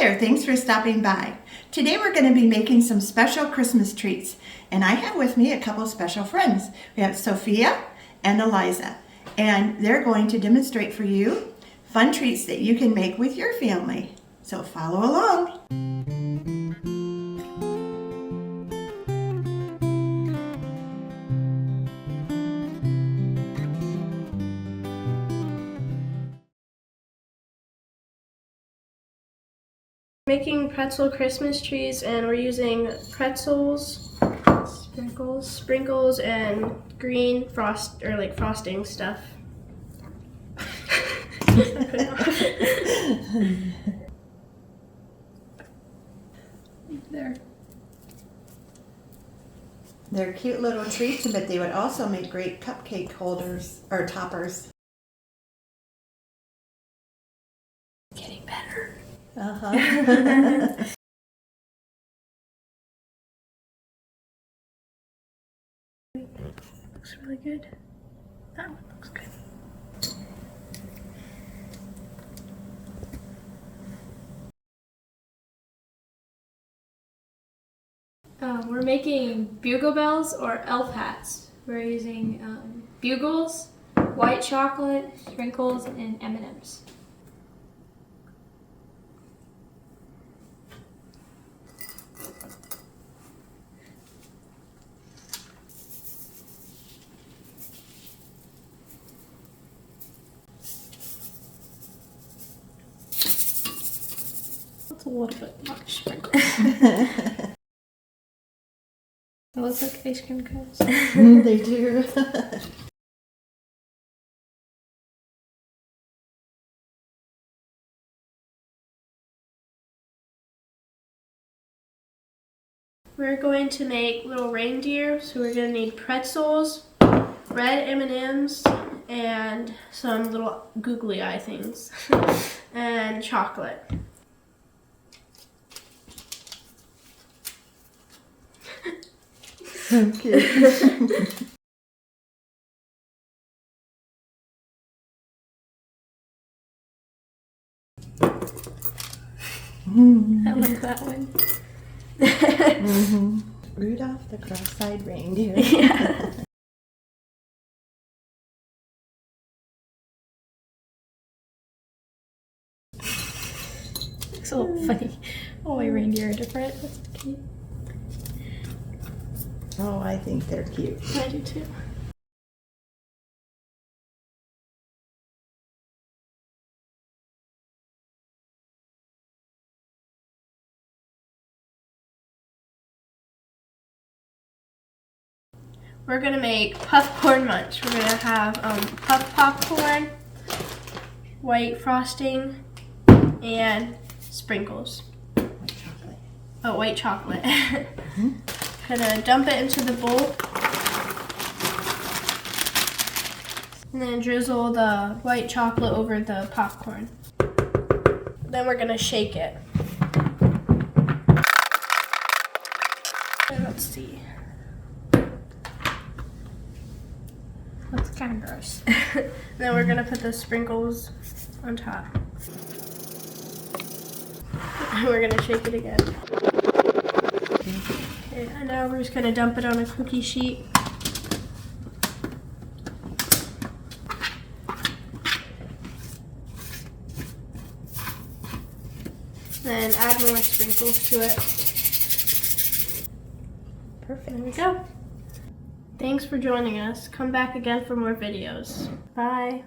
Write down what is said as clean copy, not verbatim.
there, thanks for stopping by. Today we're going to be making some special Christmas treats, and I have with me a couple special friends. We have Sophia and Eliza, and they're going to demonstrate for you fun treats that you can make with your family. So follow along. Making pretzel Christmas trees, and we're using pretzels, sprinkles, and green frosting stuff. There. They're cute little treats, but they would also make great cupcake holders or toppers. Getting better. Looks really good. That one looks good. We're making Bugle Bells or elf hats. We're using Bugles, white chocolate, sprinkles, and M&ms. That's a little bit much sprinkles. It looks like ice cream cones. They do. We're going to make little reindeer, so we're going to need pretzels, red M&ms, and some little googly eye things, and chocolate. So cute. I like that one. Rudolph the cross-eyed reindeer. Yeah. It's a little funny. All my reindeer are different. That's cute. Oh, I think they're cute. I do too. We're gonna make Puffcorn Munch. We're gonna have puff popcorn, white frosting, and sprinkles. White chocolate. Oh, white chocolate. Gonna dump it into the bowl. And then drizzle the white chocolate over the popcorn. Then we're gonna shake it. And let's see. That's kind of gross. Then we're gonna put the sprinkles on top. And we're gonna shake it again. Okay, and now we're just gonna dump it on a cookie sheet. Then add more sprinkles to it. Perfect. There we go. Thanks for joining us. Come back again for more videos. Bye.